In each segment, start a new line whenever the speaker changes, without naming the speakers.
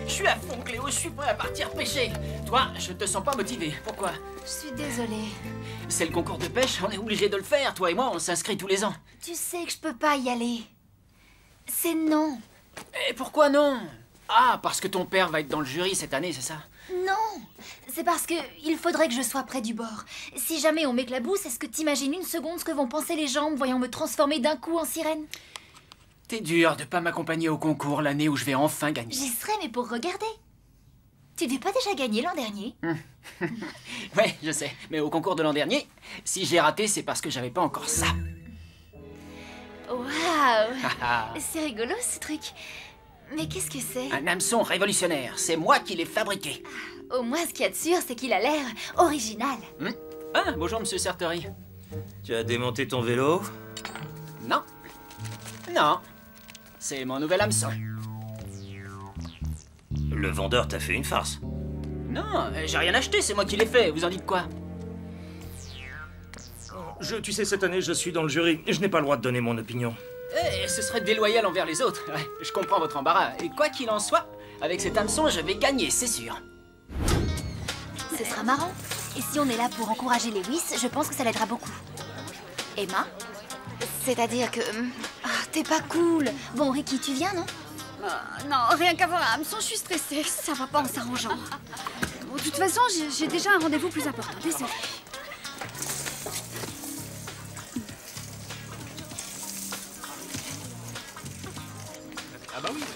Je suis à fond, Cléo, je suis prêt à partir pêcher. Toi, je te sens pas motivé. Pourquoi?
Je suis désolée.
C'est le concours de pêche, on est obligé de le faire. Toi et moi, on s'inscrit tous les ans.
Tu sais que je peux pas y aller. C'est non.
Et pourquoi non? Ah, parce que ton père va être dans le jury cette année, c'est ça?
Non. C'est parce que il faudrait que je sois près du bord. Si jamais on m'éclabousse, est-ce que t'imagines une seconde ce que vont penser les gens voyant me transformer d'un coup en sirène?
T'es dur de pas m'accompagner au concours l'année où je vais enfin gagner.
J'y serais, mais pour regarder. Tu devais pas déjà gagner l'an dernier?
Ouais, je sais. Mais au concours de l'an dernier, si j'ai raté, c'est parce que j'avais pas encore ça.
Waouh. C'est rigolo ce truc. Mais qu'est-ce que c'est?
Un hameçon révolutionnaire. C'est moi qui l'ai fabriqué.
Au moins, ce qu'il y a de sûr, c'est qu'il a l'air original.
Ah, bonjour, monsieur Sartori.
Tu as démonté ton vélo?
Non. Non. C'est mon nouvel hameçon.
Le vendeur t'a fait une farce.
Non, j'ai rien acheté, c'est moi qui l'ai fait. Vous en dites quoi?
Tu sais, cette année, je suis dans le jury. Je n'ai pas le droit de donner mon opinion.
Eh, ce serait déloyal envers les autres. Ouais, je comprends votre embarras. Et quoi qu'il en soit, avec cet hameçon, je vais gagner, c'est sûr.
Ce sera marrant. Et si on est là pour encourager Lewis, je pense que ça l'aidera beaucoup. Emma? C'est-à-dire que... t'es pas cool. Bon, Ricky, tu viens, non?
Non, rien qu'à voir un hameçon, je suis stressée. Ça va pas en s'arrangeant. Bon, de toute façon, j'ai déjà un rendez-vous plus important. Désolée.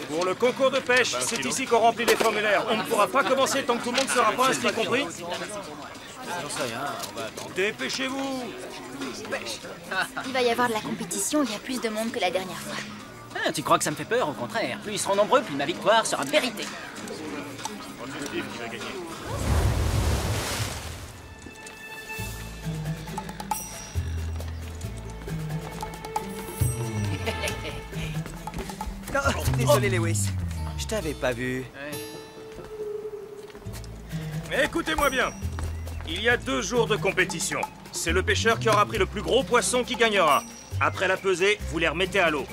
Pour le concours de pêche, c'est ici qu'on remplit les formulaires. On ne pourra pas commencer tant que tout le monde ne sera pas inscrit, compris? Dépêchez-vous!
Il va y avoir de la compétition, il y a plus de monde que la dernière fois.
Ah, tu crois que ça me fait peur? Au contraire. Plus ils seront nombreux, plus ma victoire sera méritée.
Oh, désolé Lewis, je t'avais pas vu.
Mais écoutez-moi bien. Il y a 2 jours de compétition. C'est le pêcheur qui aura pris le plus gros poisson qui gagnera. Après la pesée, vous les remettez à l'eau.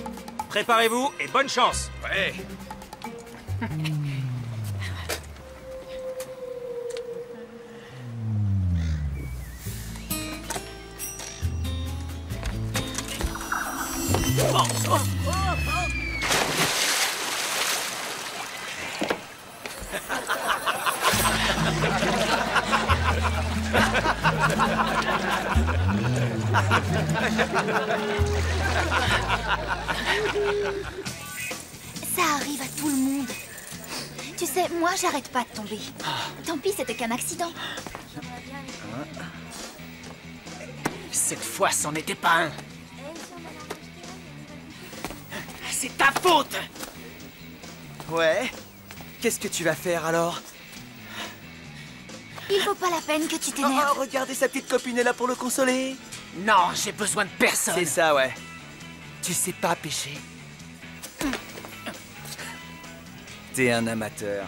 Préparez-vous et bonne chance. Ouais.
Ça arrive à tout le monde. Tu sais, moi, j'arrête pas de tomber. Tant pis, c'était qu'un accident.
Cette fois, c'en était pas un. C'est ta faute!
Ouais? Qu'est-ce que tu vas faire alors?
Il vaut pas la peine que tu t'énerves.
Oh, regardez, sa petite copine est là pour le consoler.
Non, j'ai besoin de personne.
C'est ça, ouais. Tu sais pas pêcher. T'es un amateur.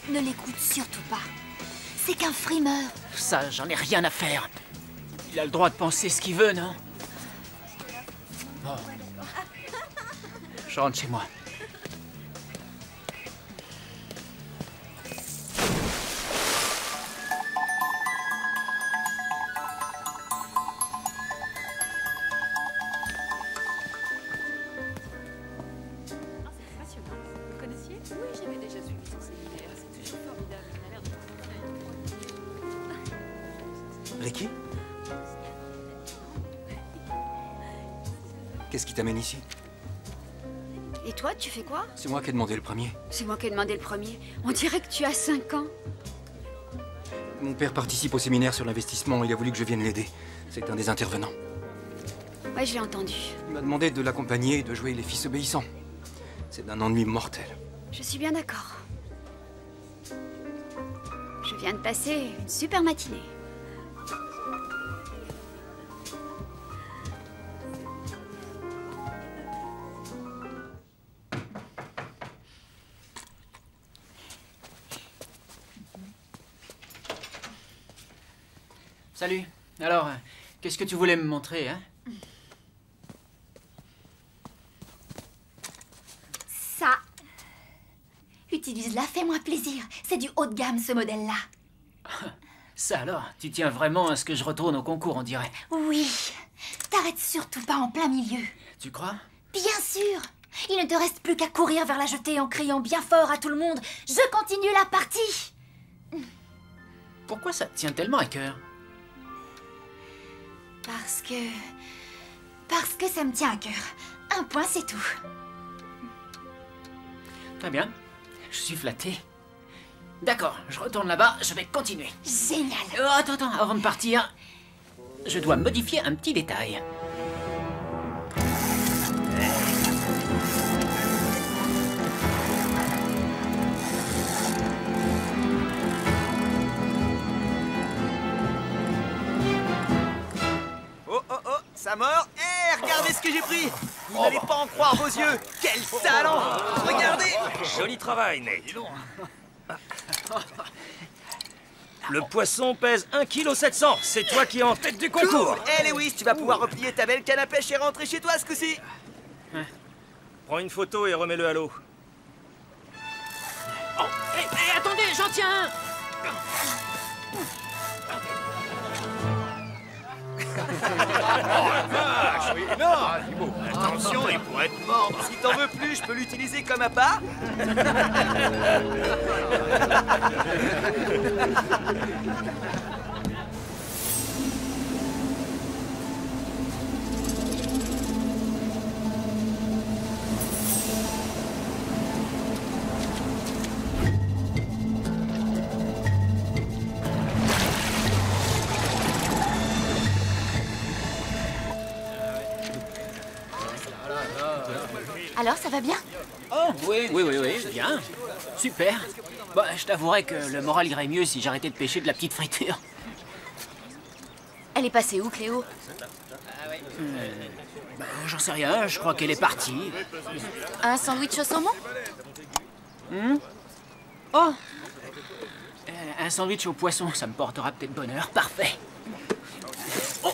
Ne l'écoute surtout pas. C'est qu'un frimeur.
Ça, j'en ai rien à faire. Il a le droit de penser ce qu'il veut, non? Bon. Je rentre chez moi.
Ricky? Qu'est-ce qui t'amène ici?
Et toi, tu fais quoi?
C'est moi qui ai demandé le premier.
C'est moi qui ai demandé le premier. On dirait que tu as 5 ans.
Mon père participe au séminaire sur l'investissement. Il a voulu que je vienne l'aider. C'est un des intervenants.
Ouais, je l'ai entendu.
Il m'a demandé de l'accompagner et de jouer les fils obéissants. C'est d'un ennui mortel.
Je suis bien d'accord. Je viens de passer une super matinée.
Salut. Alors, qu'est-ce que tu voulais me montrer, hein?
Utilise-la, fais-moi plaisir. C'est du haut de gamme, ce modèle-là.
Ça alors, tu tiens vraiment à ce que je retourne au concours, on dirait.
Oui. T'arrêtes surtout pas en plein milieu.
Tu crois?
Bien sûr. Il ne te reste plus qu'à courir vers la jetée en criant bien fort à tout le monde. Je continue la partie.
Pourquoi ça te tient tellement à cœur?
Parce que ça me tient à cœur. Un point, c'est tout.
Très bien. Je suis flatté. D'accord, je retourne là-bas, je vais continuer.
Génial.
Oh, attends, avant de partir, je dois modifier un petit détail.
Ça mord. Hé, regardez ce que j'ai pris. Vous n'allez pas en croire vos yeux. Quel talent. Regardez.
Joli travail, Nate. Le poisson pèse 1,7 kg. C'est toi qui es en tête du concours.
Cool. Hé, Lewis, tu vas pouvoir replier ta belle canne à pêche et rentrer chez toi ce coup-ci.
Prends une photo et remets-le à l'eau.
Oh, attendez, j'en tiens un.
Non. Attention, il pourrait te mordre. Si t'en veux plus, je peux l'utiliser comme appât.
Alors, ça va bien?
Oh, oui, bien. Super. Bon, je t'avouerais que le moral irait mieux si j'arrêtais de pêcher de la petite friture.
Elle est passée où, Cléo?
J'en sais rien, je crois qu'elle est partie.
Un sandwich au saumon?
Oh un sandwich au poisson, ça me portera peut-être bonheur. Parfait. Oh.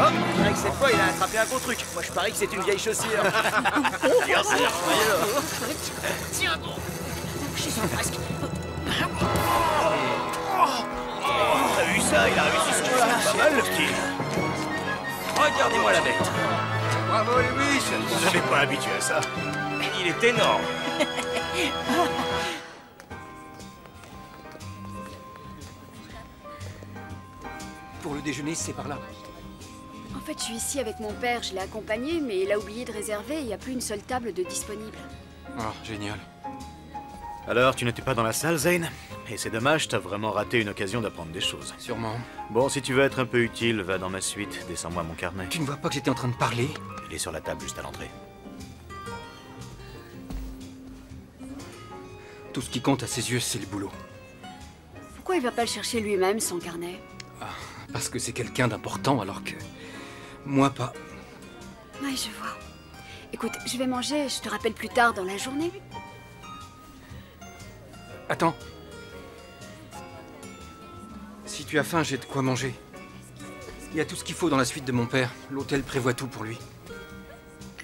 Oh, je dirais que cette fois, il a attrapé un gros truc. Moi, je parie que c'est une vieille chaussure. Bien sûr,
Tiens bon. Je suis presque.
T'as vu ça? Il a réussi ce coup-là. Pas mal, le petit.
Regardez-moi la bête.
Bravo, Lewis. Je n'avais pas habitué à ça.
Il est énorme.
Pour le déjeuner, c'est par là.
En fait, je suis ici avec mon père, je l'ai accompagné, mais il a oublié de réserver et il n'y a plus une seule table de disponible.
Ah, génial.
Alors, tu n'étais pas dans la salle, Zane? Et c'est dommage, t'as vraiment raté une occasion d'apprendre des choses.
Sûrement.
Bon, si tu veux être un peu utile, va dans ma suite, descends-moi mon carnet.
Tu ne vois pas que j'étais en train de parler?
Il est sur la table juste à l'entrée.
Tout ce qui compte à ses yeux, c'est le boulot.
Pourquoi il va pas le chercher lui-même, son carnet?
Parce que c'est quelqu'un d'important, alors que... moi, pas.
Oui, je vois. Écoute, je vais manger, je te rappelle plus tard dans la journée.
Attends. Si tu as faim, j'ai de quoi manger. Il y a tout ce qu'il faut dans la suite de mon père. L'hôtel prévoit tout pour lui.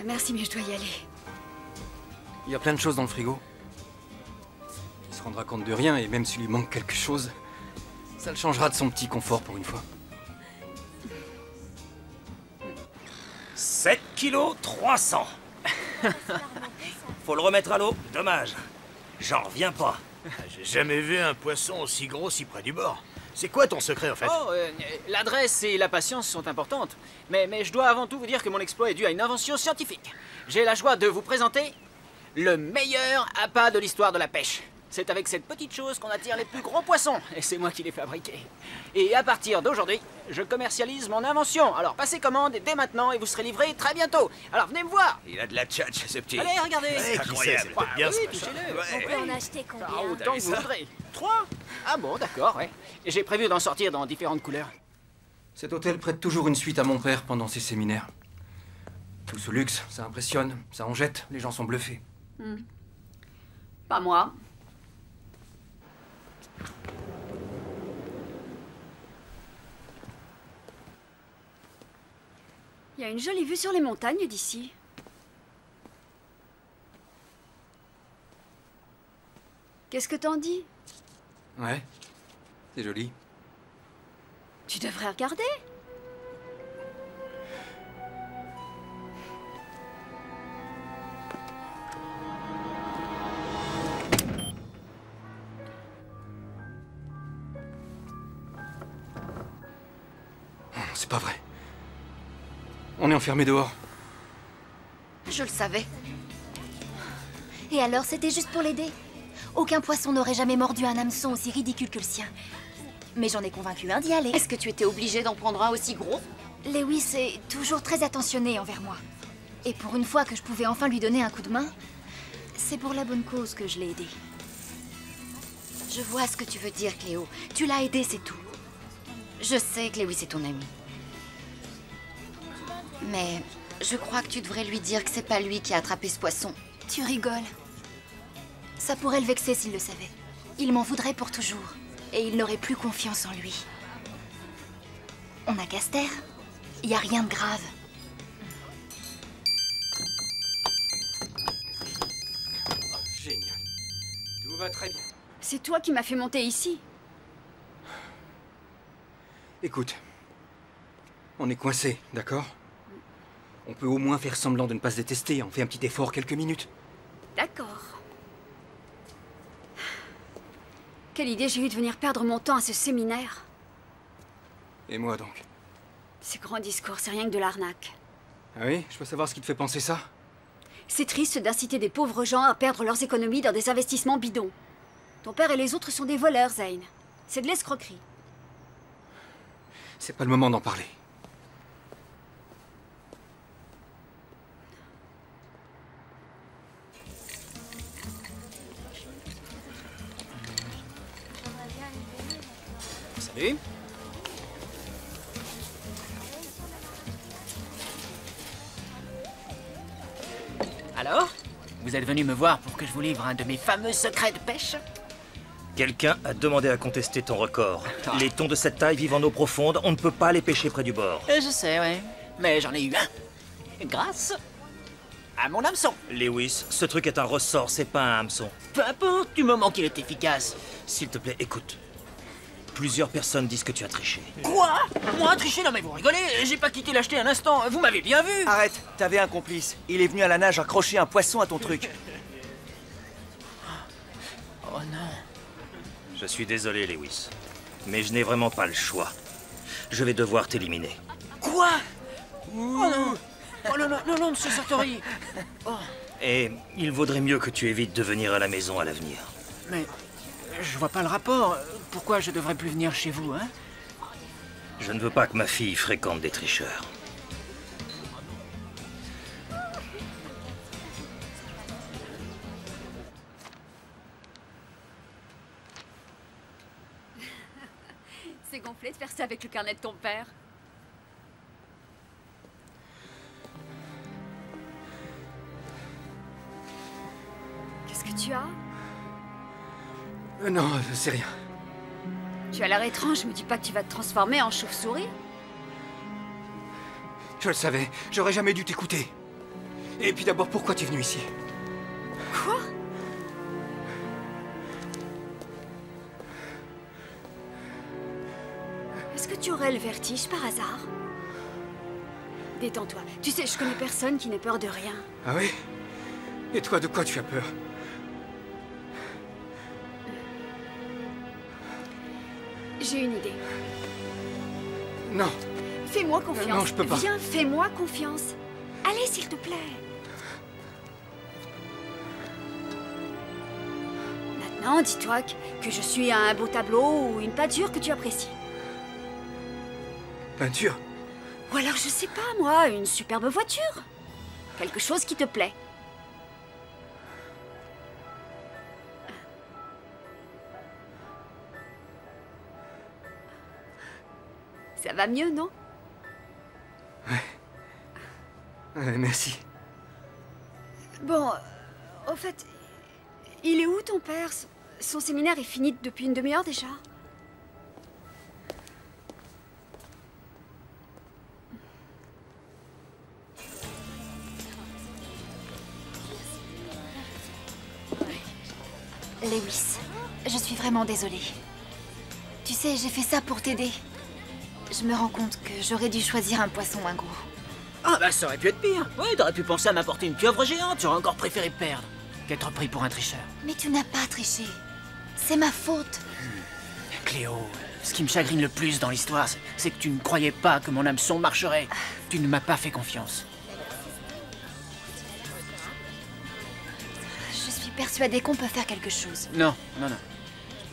Merci, mais je dois y aller.
Il y a plein de choses dans le frigo. Il se rendra compte de rien, et même s'il lui manque quelque chose, ça le changera de son petit confort pour une fois.
7 kg 300. Faut le remettre à l'eau. Dommage. J'en reviens pas.
J'ai jamais vu un poisson aussi gros si près du bord. C'est quoi ton secret, en fait?
Oh, l'adresse et la patience sont importantes. Mais je dois avant tout vous dire que mon exploit est dû à une invention scientifique. J'ai la joie de vous présenter le meilleur appât de l'histoire de la pêche. C'est avec cette petite chose qu'on attire les plus gros poissons, et c'est moi qui l'ai fabriqué. Et à partir d'aujourd'hui, je commercialise mon invention. Alors passez commande dès maintenant et vous serez livré très bientôt. Alors venez me voir.
Il a de la tchatch, ce petit.
Allez, regardez.
C'est incroyable, c'est peut-être bien
oui,
ça.
touchez-le.
On peut en acheter combien?
Ah, autant que vous voudrez. 3? Ah bon, d'accord, ouais. Et j'ai prévu d'en sortir dans différentes couleurs.
Cet hôtel prête toujours une suite à mon père pendant ses séminaires. Tout ce luxe, ça impressionne, ça en jette, les gens sont bluffés.
Pas moi. Il y a une jolie vue sur les montagnes d'ici. Qu'est-ce que t'en dis?
Ouais, c'est joli.
Tu devrais regarder.
Oh, c'est pas vrai. On est enfermés dehors.
Je le savais. Et alors, c'était juste pour l'aider. Aucun poisson n'aurait jamais mordu un hameçon aussi ridicule que le sien. Mais j'en ai convaincu un d'y aller.
Est-ce que tu étais obligé d'en prendre un aussi gros?
Lewis est toujours très attentionné envers moi. Et pour une fois que je pouvais enfin lui donner un coup de main, c'est pour la bonne cause que je l'ai aidé.
Je vois ce que tu veux dire, Cléo. Tu l'as aidé, c'est tout. Je sais que Lewis est ton ami. Mais je crois que tu devrais lui dire que c'est pas lui qui a attrapé ce poisson.
Tu rigoles. Ça pourrait le vexer s'il le savait. Il m'en voudrait pour toujours. Et il n'aurait plus confiance en lui. On a qu'à se taire. Il n'y a rien de grave.
Génial. Tout va très bien.
C'est toi qui m'as fait monter ici.
Écoute, on est coincés, d'accord? On peut au moins faire semblant de ne pas se détester. On fait un petit effort, quelques minutes.
D'accord. Quelle idée j'ai eu de venir perdre mon temps à ce séminaire.
Et moi donc?
Ces grands discours, c'est rien que de l'arnaque.
Ah oui? Je peux savoir ce qui te fait penser ça?
C'est triste d'inciter des pauvres gens à perdre leurs économies dans des investissements bidons. Ton père et les autres sont des voleurs, Zane. C'est de l'escroquerie.
C'est pas le moment d'en parler.
Salut. Alors? Vous êtes venu me voir pour que je vous livre un de mes fameux secrets de pêche?
Quelqu'un a demandé à contester ton record. Les thons de cette taille vivent en eau profonde, on ne peut pas les pêcher près du bord.
Je sais, ouais. Mais j'en ai eu un. Grâce à mon hameçon.
Lewis, ce truc est un ressort, c'est pas un hameçon.
Peu importe, du moment qu'il est efficace.
S'il te plaît, écoute. Plusieurs personnes disent que tu as triché.
Quoi? Moi, tricher? Non mais vous rigolez, j'ai pas quitté l'acheter un instant, vous m'avez bien vu.
Arrête, t'avais un complice. Il est venu à la nage accrocher un poisson à ton truc.
Oh non.
Je suis désolé, Lewis. Mais je n'ai vraiment pas le choix. Je vais devoir t'éliminer.
Quoi? Oh non. Oh non, non, non, non, monsieur Sartori. Oh.
Et il vaudrait mieux que tu évites de venir à la maison à l'avenir.
Mais je vois pas le rapport. Pourquoi je devrais plus venir chez vous, hein?
Je ne veux pas que ma fille fréquente des tricheurs.
C'est gonflé de faire ça avec le carnet de ton père. Qu'est-ce que tu as?
Non, c'est rien.
Tu as l'air étrange, me dis pas que tu vas te transformer en chauve-souris?
Je le savais, j'aurais jamais dû t'écouter. Et puis d'abord, pourquoi tu es venu ici?
Quoi? Est-ce que tu aurais le vertige par hasard? Détends-toi. Tu sais, je connais personne qui n'ait peur de rien.
Ah oui? Et toi, de quoi tu as peur?
J'ai une idée.
Non.
Fais-moi confiance.
Non, je peux pas.
Viens, fais-moi confiance. Allez, s'il te plaît. Maintenant, dis-toi que je suis un beau tableau ou une peinture que tu apprécies.
Peinture?
Ou alors, je sais pas, moi, une superbe voiture. Quelque chose qui te plaît. Ça va mieux, non?
Merci.
Bon, au fait, il est où ton père? Son séminaire est fini depuis une demi-heure déjà.
Lewis, je suis vraiment désolée. Tu sais, j'ai fait ça pour t'aider. Je me rends compte que j'aurais dû choisir un poisson moins gros.
Ah bah ça aurait pu être pire. Ouais, t'aurais pu penser à m'apporter une pieuvre géante. J'aurais encore préféré perdre qu'être pris pour un tricheur.
Mais tu n'as pas triché. C'est ma faute.
Cléo, ce qui me chagrine le plus dans l'histoire, c'est que tu ne croyais pas que mon hameçon marcherait. Tu ne m'as pas fait confiance.
Je suis persuadée qu'on peut faire quelque chose.
Non, non, non.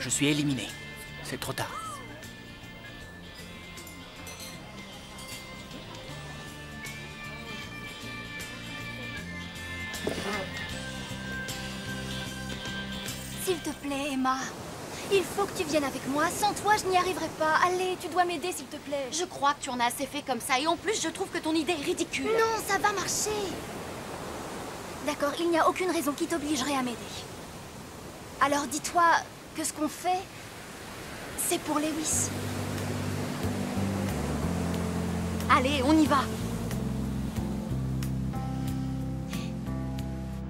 Je suis éliminé. C'est trop tard.
S'il te plaît, Emma. Il faut que tu viennes avec moi. Sans toi, je n'y arriverai pas. Allez, tu dois m'aider, s'il te plaît.
Je crois que tu en as assez fait comme ça. Et en plus, je trouve que ton idée est ridicule.
Non, ça va marcher. D'accord, il n'y a aucune raison qui t'obligerait à m'aider. Alors dis-toi que ce qu'on fait, c'est pour Lewis.
Allez, on y va.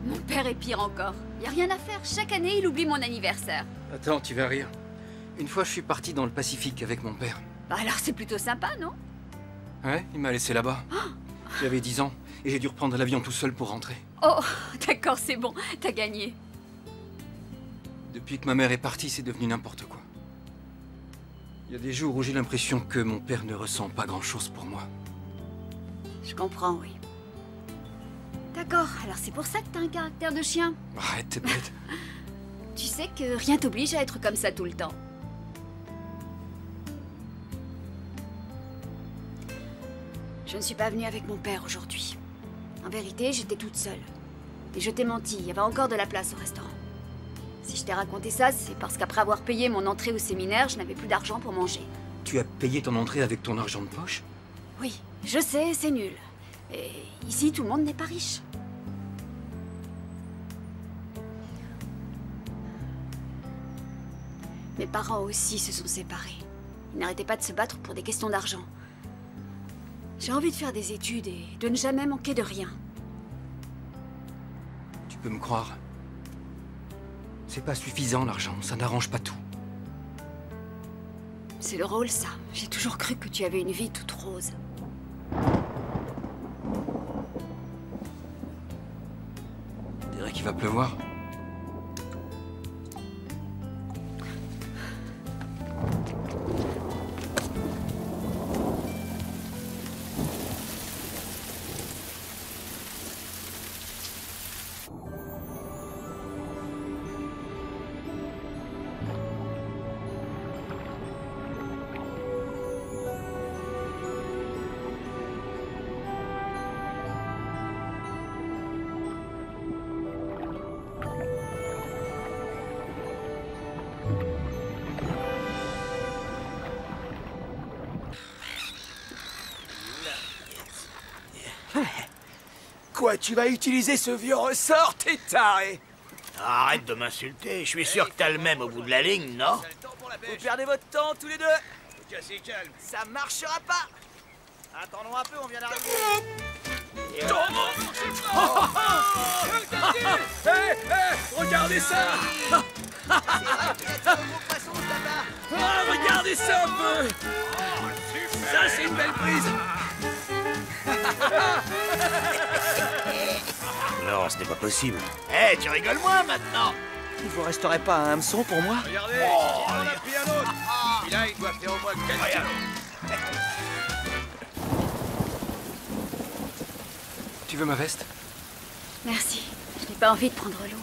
Mon père est pire encore. Y a rien à faire. Chaque année, il oublie mon anniversaire.
Attends, tu vas rire. Une fois, je suis parti dans le Pacifique avec mon père.
Bah alors, c'est plutôt sympa, non?
Ouais, il m'a laissé là-bas. J'avais 10 ans et j'ai dû reprendre l'avion tout seul pour rentrer.
Oh, d'accord, c'est bon. T'as gagné.
Depuis que ma mère est partie, c'est devenu n'importe quoi. Il y a des jours où j'ai l'impression que mon père ne ressent pas grand-chose pour moi.
Je comprends, oui. D'accord, alors c'est pour ça que t'as un caractère de chien.
Arrête, t'es bête.
Tu sais que rien t'oblige à être comme ça tout le temps. Je ne suis pas venue avec mon père aujourd'hui. En vérité, j'étais toute seule. Et je t'ai menti, il y avait encore de la place au restaurant. Si je t'ai raconté ça, c'est parce qu'après avoir payé mon entrée au séminaire, je n'avais plus d'argent pour manger.
Tu as payé ton entrée avec ton argent de poche?
Oui, je sais, c'est nul. Et ici, tout le monde n'est pas riche. Mes parents aussi se sont séparés. Ils n'arrêtaient pas de se battre pour des questions d'argent. J'ai envie de faire des études et de ne jamais manquer de rien.
Tu peux me croire. C'est pas suffisant l'argent, ça n'arrange pas tout.
C'est le rôle, ça. J'ai toujours cru que tu avais une vie toute rose.
On dirait qu'il va pleuvoir.
Quoi, tu vas utiliser ce vieux ressort, t'es taré?
Arrête de m'insulter, je suis sûr que t'as le même au bout de la ligne, non?
Vous perdez votre temps, tous les deux. Ça marchera pas. Attendons un peu, on vient d'arriver. Regardez ça. Regardez ça un peu. Ça, c'est une belle prise.
Non, ce n'est pas possible. Eh, tu rigoles moins maintenant.
Il vous resterait pas un hameçon pour moi?
Regardez, on en a pris un autre. Celui-là, il doit faire au moins 4 kilos.
Tu veux ma veste?
Merci. Je n'ai pas envie de prendre l'eau.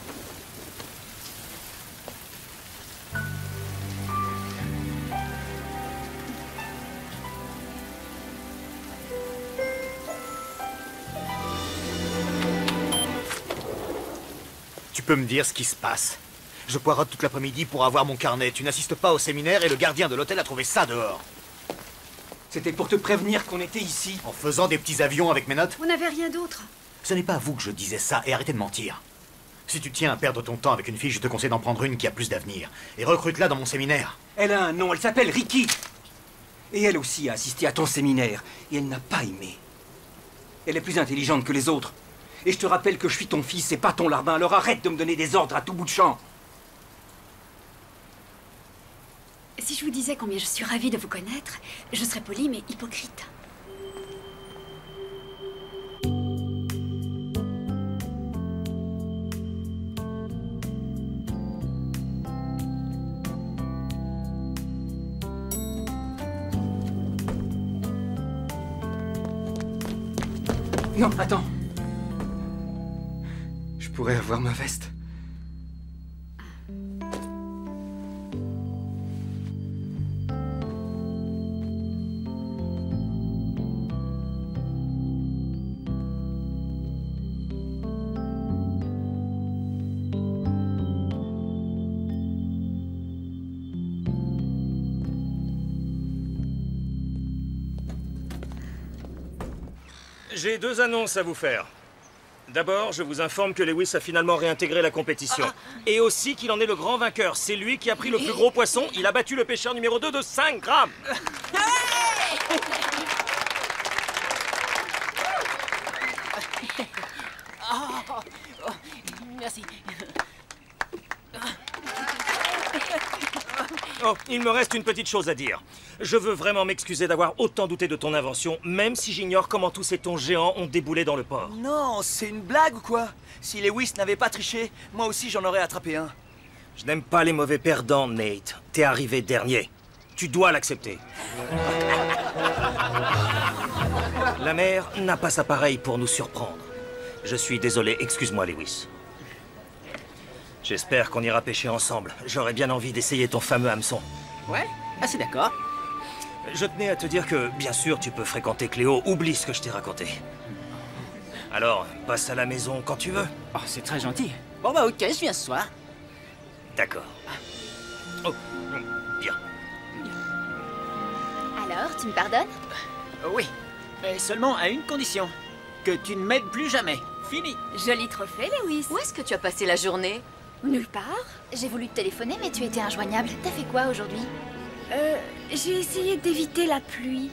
Tu peux me dire ce qui se passe? Je poireaute toute l'après-midi pour avoir mon carnet. Tu n'assistes pas au séminaire et le gardien de l'hôtel a trouvé ça dehors.
C'était pour te prévenir qu'on était ici.
En faisant des petits avions avec mes notes?
On n'avait rien d'autre.
Ce n'est pas à vous que je disais ça, et arrêtez de mentir. Si tu tiens à perdre ton temps avec une fille, je te conseille d'en prendre une qui a plus d'avenir. Et recrute-la dans mon séminaire.
Elle a un nom, elle s'appelle Ricky. Et elle aussi a assisté à ton séminaire, et elle n'a pas aimé. Elle est plus intelligente que les autres. Et je te rappelle que je suis ton fils et pas ton larbin, alors arrête de me donner des ordres à tout bout de champ.
je vous disais combien je suis ravie de vous connaître, je serais polie mais hypocrite.
Non, attends. Je pourrais avoir ma veste.
J'ai 2 annonces à vous faire. D'abord, je vous informe que Lewis a finalement réintégré la compétition. Et aussi qu'il en est le grand vainqueur. C'est lui qui a pris le plus gros poisson. Il a battu le pêcheur numéro 2 de 5 grammes.
Merci.
Oh, il me reste une petite chose à dire. Je veux vraiment m'excuser d'avoir autant douté de ton invention, même si j'ignore comment tous ces thons géants ont déboulé dans le port.
Non, c'est une blague ou quoi? Si Lewis n'avait pas triché, moi aussi j'en aurais attrapé un.
Je n'aime pas les mauvais perdants, Nate. T'es arrivé dernier. Tu dois l'accepter. La mer n'a pas sa pareille pour nous surprendre. Je suis désolé, excuse-moi, Lewis. J'espère qu'on ira pêcher ensemble. J'aurais bien envie d'essayer ton fameux hameçon.
Ouais, assez d'accord.
Je tenais à te dire que, bien sûr, tu peux fréquenter Cléo. Oublie ce que je t'ai raconté. Alors, passe à la maison quand tu veux.
Oh, c'est très gentil. Bon bah ok, je viens ce soir.
D'accord. Oh, bien.
Alors, tu me pardonnes?
Oui, mais seulement à une condition. Que tu ne m'aides plus jamais. Fini.
Joli trophée, Lewis.
Où est-ce que tu as passé la journée?
Nulle part.
J'ai voulu te téléphoner, mais tu étais injoignable. T'as fait quoi aujourd'hui?
J'ai essayé d'éviter la pluie.